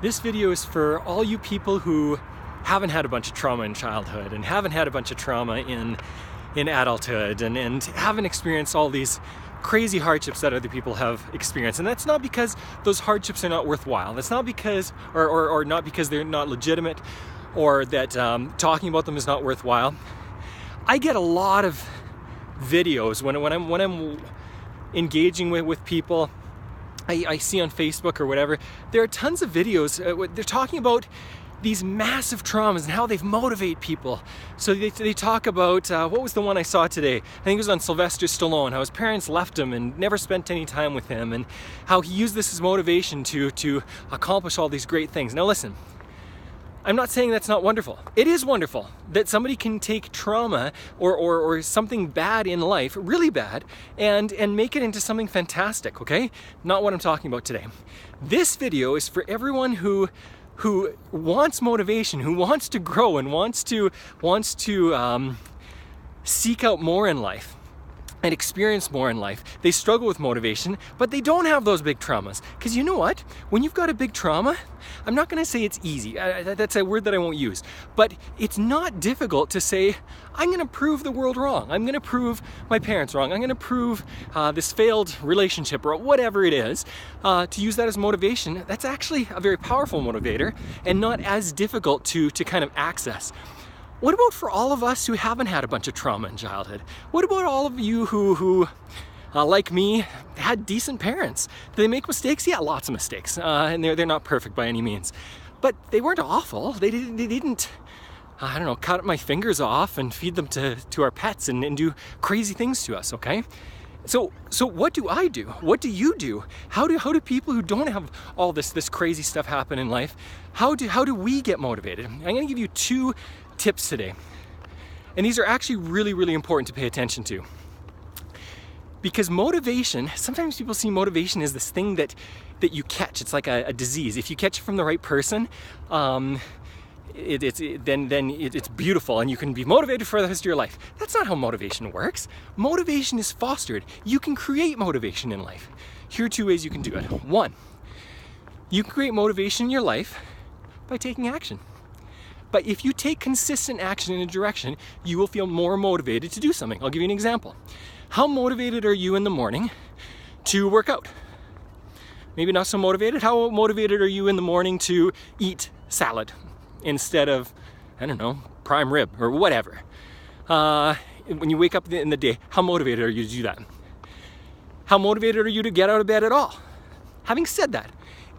This video is for all you people who haven't had a bunch of trauma in childhood and haven't had a bunch of trauma in adulthood and haven't experienced all these crazy hardships that other people have experienced. And that's not because those hardships are not worthwhile. That's not because, or not because they're not legitimate, or that talking about them is not worthwhile. I get a lot of videos when I'm engaging with people. I see on Facebook or whatever, there are tons of videos. They're talking about these massive traumas and how they've motivate people. So they talk about, what was the one I saw today? I think it was on Sylvester Stallone, how his parents left him and never spent any time with him, and how he used this as motivation to accomplish all these great things. Now listen, I'm not saying that's not wonderful. It is wonderful that somebody can take trauma or something bad in life, really bad, and make it into something fantastic, okay? Not what I'm talking about today. This video is for everyone who wants motivation, who wants to grow and wants to seek out more in life and experience more in life. They struggle with motivation, but they don't have those big traumas. Because you know what? When you've got a big trauma, I'm not going to say it's easy. That's a word that I won't use. But it's not difficult to say, I'm going to prove the world wrong. I'm going to prove my parents wrong. I'm going to prove this failed relationship or whatever it is. To use that as motivation, that's actually a very powerful motivator and not as difficult to kind of access. What about for all of us who haven't had a bunch of trauma in childhood? What about all of you who like me, had decent parents? Did they make mistakes? Yeah, lots of mistakes. And they're not perfect by any means. But they weren't awful. They didn't I don't know, cut my fingers off and feed them to our pets and do crazy things to us, okay? So what do I do? What do you do? How do people who don't have all this crazy stuff happen in life, how do we get motivated? I'm gonna give you two tips today. And these are actually really, really important to pay attention to. Because motivation, sometimes people see motivation as this thing that you catch. It's like a disease. If you catch it from the right person, then it's beautiful and you can be motivated for the rest of your life. That's not how motivation works. Motivation is fostered. You can create motivation in life. Here are two ways you can do it. One, you can create motivation in your life by taking action. But if you take consistent action in a direction, you will feel more motivated to do something. I'll give you an example. How motivated are you in the morning to work out? Maybe not so motivated. How motivated are you in the morning to eat salad instead of, I don't know, prime rib or whatever? When you wake up in the day, how motivated are you to do that? How motivated are you to get out of bed at all? Having said that,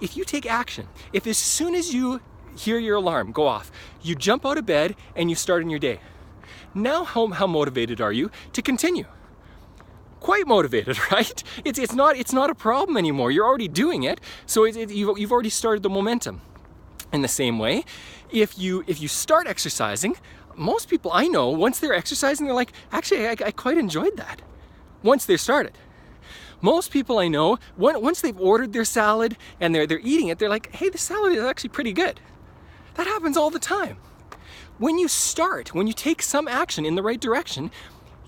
if you take action, if as soon as you hear your alarm go off, you jump out of bed and you start in your day. Now how motivated are you to continue? Quite motivated, right? It's not a problem anymore. You're already doing it, so you've already started the momentum. In the same way, if you start exercising, most people I know, once they're exercising, they're like, actually, I quite enjoyed that. Once they're started. Most people I know, once they've ordered their salad and they're eating it, they're like, hey, the salad is actually pretty good. That happens all the time. When you take some action in the right direction,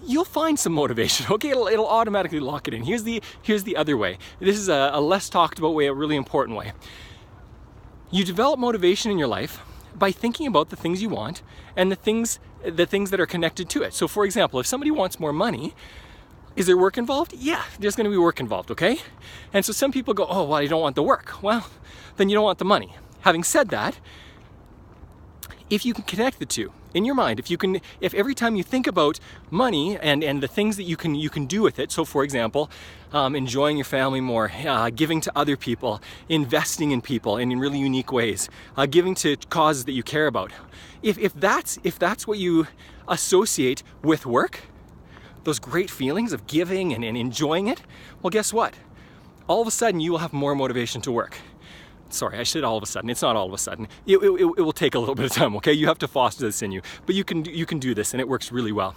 you'll find some motivation, okay? It'll automatically lock it in. Here's the other way. This is a less talked about way, a really important way. You develop motivation in your life by thinking about the things you want and the things that are connected to it. So for example, if somebody wants more money, is there work involved? Yeah, there's gonna be work involved, okay? And so some people go, oh, well, you don't want the work. Well, then you don't want the money. Having said that, if you can connect the two in your mind, if every time you think about money and the things that you can do with it, so for example, enjoying your family more, giving to other people, investing in people in really unique ways, giving to causes that you care about. If that's what you associate with work, those great feelings of giving and enjoying it, well, guess what? All of a sudden you will have more motivation to work. Sorry, I said all of a sudden. It's not all of a sudden. It will take a little bit of time, okay? You have to foster this in you. But you can do this and it works really well.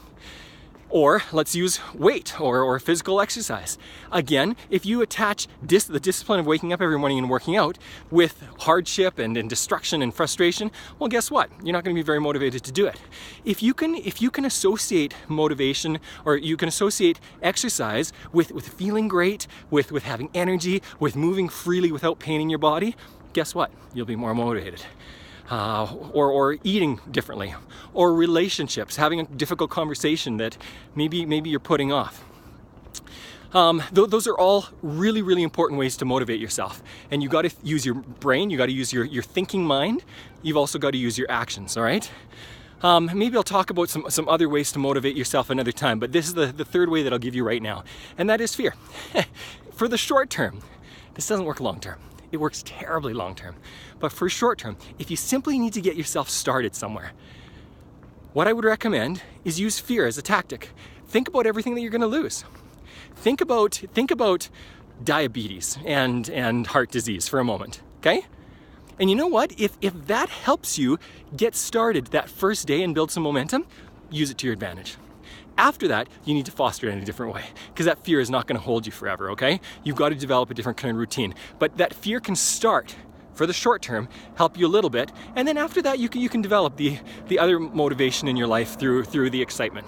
Or let's use weight or physical exercise. Again, if you attach the discipline of waking up every morning and working out with hardship and destruction and frustration, well, guess what? You're not going to be very motivated to do it. If you can associate motivation, or you can associate exercise with feeling great, with having energy, with moving freely without pain in your body, guess what? You'll be more motivated. Or eating differently, or relationships, having a difficult conversation that maybe you're putting off. Those are all really, really important ways to motivate yourself. And you got to use your brain, you got to use your thinking mind, you've also got to use your actions, all right? Maybe I'll talk about some other ways to motivate yourself another time, but this is the third way that I'll give you right now, and that is fear. For the short term, this doesn't work long term. It works terribly long term. But for short term, if you simply need to get yourself started somewhere, what I would recommend is use fear as a tactic. Think about everything that you're gonna lose. Think about diabetes and heart disease for a moment, okay? And you know what? If that helps you get started that first day and build some momentum, use it to your advantage. After that, you need to foster it in a different way, because that fear is not going to hold you forever, okay? You've got to develop a different kind of routine. But that fear can start, for the short term, help you a little bit, and then after that, you can develop the other motivation in your life through the excitement.